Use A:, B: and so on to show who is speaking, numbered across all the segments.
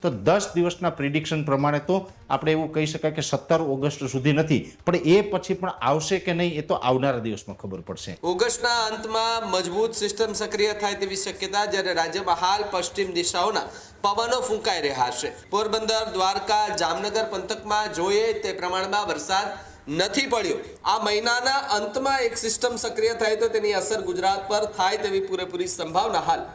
A: તો 10 દિવસના પ્રિડિક્શન પ્રમાણે તો આપણે એવું કહી શકાય કે 17 ઓગસ્ટ સુધી નથી, પણ એ પછી પણ આવશે કે નહીં એ તો આવનારા દિવસમાં ખબર પડશે.
B: ઓગસ્ટના અંતમાં મજબૂત સિસ્ટમ સક્રિય થાય તેવી શક્યતા, જ્યારે રાજ્યમાં હાલ પશ્ચિમ દિશાઓના પવનો ફૂંકાઈ રહ્યા છે. પોરબંદર, દ્વારકા, જામનગર પંથકમાં જોઈએ તે પ્રમાણમાં વરસાદ નથી પડ્યો. આ મહિનાના અંતમાં એક સિસ્ટમ સક્રિય થાય તો તેની અસર ગુજરાત પર થાય તેવી પૂરેપૂરી સંભાવના હાલ.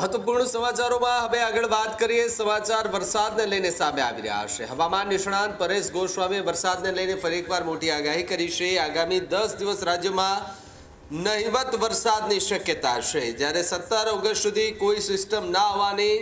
B: મહત્વપૂર્ણ સમાચારોમાં હવે આગળ વાત કરીએ. સમાચાર વરસાદને લઈને સામે આવી રહ્યા છે. હવામાન નિષ્ણાંત પરેશ ગોસ્વામીએ વરસાદને લઈને ફરી એકવાર મોટી આગાહી કરી છે. આગામી 10 દિવસ રાજ્યમાં નહિવત વરસાદની શક્યતા છે, જ્યારે 17 ઓગસ્ટ સુધી કોઈ સિસ્ટમ ના આવવાની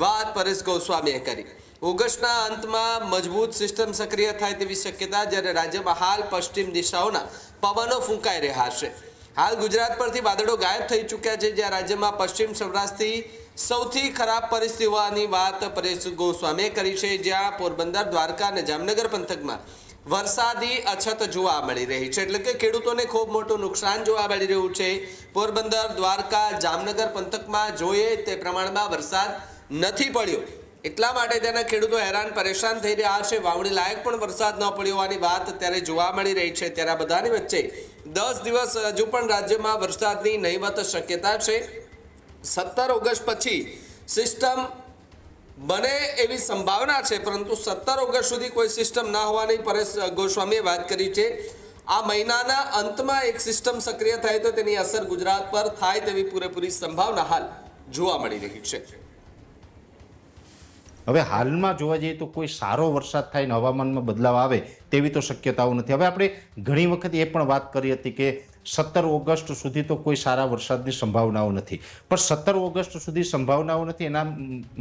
B: વાત પરેશ ગોસ્વામીએ કરી. ઓગસ્ટના અંતમાં મજબૂત સિસ્ટમ સક્રિય થાય તેવી શક્યતા, જ્યારે રાજ્યમાં હાલ પશ્ચિમ દિશાઓના પવનો ફૂંકાઈ રહ્યા છે. હાલ ગુજરાત પરથી વાદળો ગાયબ થઈ ચૂક્યા છે, જ્યાં રાજ્યમાં પશ્ચિમ સૌરાષ્ટ્રથી સૌથી ખરાબ પરિસ્થિતિ હોવાની વાત પરેશ ગોસ્વામીએ કરી છે. જ્યાં પોરબંદર, દ્વારકા અને જામનગર પંથકમાં વરસાદી અછત જોવા મળી રહી છે, એટલે કે ખેડૂતોને ખૂબ મોટું નુકસાન જોવા મળી રહ્યું છે. પોરબંદર, દ્વારકા, જામનગર પંથકમાં જોઈએ તે પ્રમાણમાં વરસાદ નથી પડ્યો, એટલા માટે તેના ખેડૂતો હેરાન પરેશાન થઈ રહ્યા છે. વાવણી લાયક પણ વરસાદ ન પડ્યો હોવાની વાત અત્યારે જોવા મળી રહી છે. ત્યારે આ બધાની વચ્ચે 10 દિવસ હજુ પણ રાજ્યમાં વરસાદની નહિવત શક્યતા છે. 17 ઓગસ્ટ પછી સિસ્ટમ બને એવી સંભાવના છે, પરંતુ 17 ઓગસ્ટ સુધી કોઈ સિસ્ટમ ના હોવાની પરેશ ગોસ્વામીએ વાત કરી છે. આ મહિનાના અંતમાં એક સિસ્ટમ સક્રિય થાય તો તેની અસર ગુજરાત પર થાય તેવી પૂરેપૂરી સંભાવના હાલ જોવા મળી રહી છે.
A: હવે હાલમાં જોવા જઈએ તો કોઈ સારો વરસાદ થાય ને હવામાનમાં બદલાવ આવે તેવી તો શક્યતાઓ નથી. હવે આપણે ઘણી વખત એ પણ વાત કરી હતી કે 17 ઓગસ્ટ સુધી તો કોઈ સારા વરસાદની સંભાવનાઓ નથી, પણ 17 ઓગસ્ટ સુધી સંભાવનાઓ નથી એના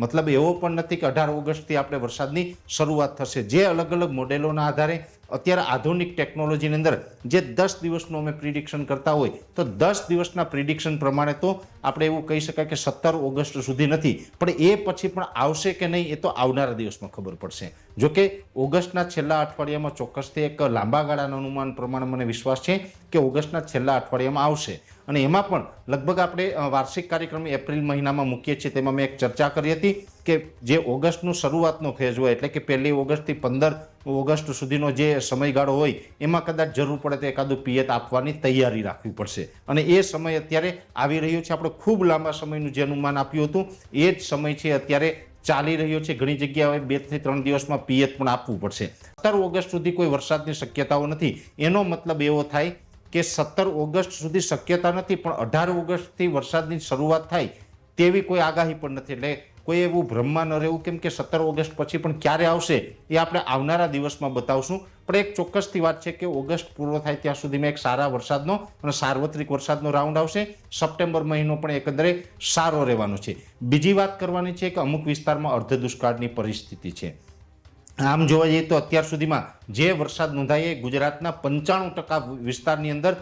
A: મતલબ એવો પણ નથી કે 18 ઓગસ્ટથી આપણે વરસાદની શરૂઆત થશે. જે અલગ અલગ મોડેલોના આધારે અત્યારે આધુનિક ટેકનોલોજીની અંદર જે 10 દિવસનું અમે પ્રિડિક્શન કરતા હોય તો 10 દિવસના પ્રિડિક્શન પ્રમાણે તો આપણે એવું કહી શકાય કે 17 ઓગસ્ટ સુધી નથી, પણ એ પછી પણ આવશે કે નહીં એ તો આવનારા દિવસમાં ખબર પડશે. જોકે ઓગસ્ટના છેલ્લા અઠવાડિયામાં ચોક્કસથી એક લાંબા ગાળાના અનુમાન પ્રમાણે મને વિશ્વાસ છે કે ઓગસ્ટના છેલ્લા અઠવાડિયામાં આવશે, અને એમાં પણ લગભગ આપણે વાર્ષિક કાર્યક્રમ એપ્રિલ મહિનામાં મૂકીએ છીએ, તેમાં મેં એક ચર્ચા કરી હતી કે જે ઓગસ્ટનો શરૂઆતનો ફેઝ હોય, એટલે કે 1 ઓગસ્ટથી 15 ઓગસ્ટ સુધીનો જે સમયગાળો હોય એમાં કદાચ જરૂર પડે તો એકાદું પિયત આપવાની તૈયારી રાખવી પડશે, અને એ સમય અત્યારે આવી રહ્યો છે. આપણે ખૂબ લાંબા સમયનું જે અનુમાન આપ્યું હતું એ જ સમય છે અત્યારે ચાલી રહ્યો છે. ઘણી જગ્યાએ 2 થી 3 દિવસમાં પિયત પણ આપવું પડશે. 17 ઓગસ્ટ સુધી કોઈ વરસાદની શક્યતાઓ નથી, એનો મતલબ એવો થાય કે 17 ઓગસ્ટ સુધી શક્યતા નથી, પણ 18 ઓગસ્ટથી વરસાદની શરૂઆત થાય તેવી કોઈ આગાહી પણ નથી. એટલે કોઈ એવું ભ્રમમાં ન રહેવું, કેમ કે 17 ઓગસ્ટ પછી પણ ક્યારે આવશે એ આપણે આવનારા દિવસમાં બતાવશું. પણ એક ચોક્કસથી વાત છે કે ઓગસ્ટ પૂરો થાય ત્યાં સુધીમાં એક સારા વરસાદનો અને સાર્વત્રિક વરસાદનો રાઉન્ડ આવશે. સપ્ટેમ્બર મહિનો પણ એકંદરે સારો રહેવાનો છે. બીજી વાત કરવાની છે કે અમુક વિસ્તારમાં અર્ધ દુષ્કાળની પરિસ્થિતિ છે. આમ જોવા જઈએ તો અત્યાર સુધીમાં જે વરસાદ નોંધાય ગુજરાતના 95% વિસ્તારની અંદર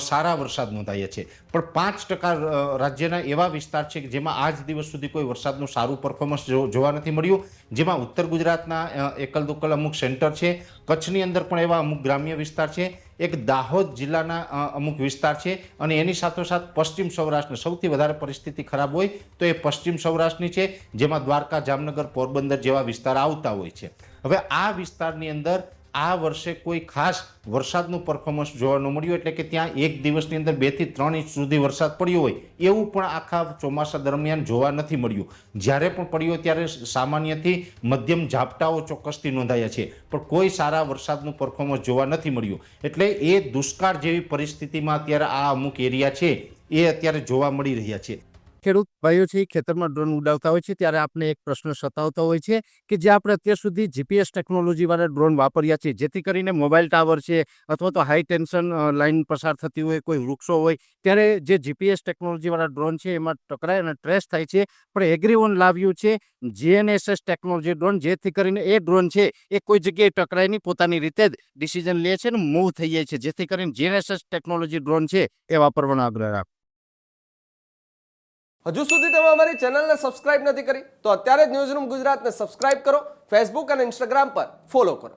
A: સારા વરસાદ નોંધાયા છે, પણ 5% રાજ્યના એવા વિસ્તાર છે કે જેમાં આજ દિવસ સુધી કોઈ વરસાદનું સારું પરફોર્મન્સ જોવા નથી મળ્યું. જેમાં ઉત્તર ગુજરાતના એકલ દોકલ અમુક સેન્ટર છે, કચ્છની અંદર પણ એવા અમુક ગ્રામ્ય વિસ્તાર છે, એક દાહોદ જિલ્લાના અમુક વિસ્તાર છે, અને એની સાથોસાથ પશ્ચિમ સૌરાષ્ટ્રની સૌથી વધારે પરિસ્થિતિ ખરાબ હોય તો એ પશ્ચિમ સૌરાષ્ટ્રની છે, જેમાં દ્વારકા, જામનગર, પોરબંદર જેવા વિસ્તાર આવતા હોય છે. હવે આ વિસ્તારની અંદર આ વર્ષે કોઈ ખાસ વરસાદનું પરફોર્મન્સ જોવા ન મળ્યું, એટલે કે ત્યાં એક દિવસની અંદર 2 થી 3 ઇંચ સુધી વરસાદ પડ્યો હોય એવું પણ આખા ચોમાસા દરમિયાન જોવા નથી મળ્યું. જ્યારે પણ પડ્યો ત્યારે સામાન્યથી મધ્યમ ઝાપટાઓ ચોક્કસથી નોંધાયા છે, પણ કોઈ સારા વરસાદનું પરફોર્મન્સ જોવા નથી મળ્યું. એટલે એ દુષ્કાળ જેવી પરિસ્થિતિમાં અત્યારે આ અમુક એરિયા છે એ અત્યારે જોવા મળી રહ્યા છે.
C: ખેડૂત ભાઈઓ છે એ ખેતરમાં ડ્રોન ઉડાવતા હોય છે ત્યારે આપણે એક પ્રશ્ન સતાવતો હોય છે કે જે આપણે અત્યાર સુધી જીપીએસ ટેકનોલોજીવાળા ડ્રોન વાપર્યા છે, જેથી કરીને મોબાઈલ ટાવર છે અથવા તો હાઈ ટેન્શન લાઇન પસાર થતી હોય, કોઈ વૃક્ષો હોય, ત્યારે જે જીપીએસ ટેકનોલોજીવાળા ડ્રોન છે એમાં ટકરાય અને ટ્રેસ થાય છે. પણ એગ્રીવન લાવ્યું છે જીએનએસએસ ટેકનોલોજી ડ્રોન, જેથી કરીને એ ડ્રોન છે એ કોઈ જગ્યાએ ટકરાય નહીં, પોતાની રીતે જ ડિસિઝન લે છે અને મૂવ થઈ જાય છે, જેથી કરીને જીએનએસએસ ટેકનોલોજી ડ્રોન છે એ વાપરવાનો આગ્રહ રાખો.
B: હજુ સુધી તમે અમારી ચેનલને સબસ્ક્રાઇબ નથી કરી તો અત્યારે જ ન્યૂઝરૂમ ગુજરાતને સબસ્ક્રાઇબ કરો, ફેસબુક અને ઇન્સ્ટાગ્રામ પર ફોલો કરો.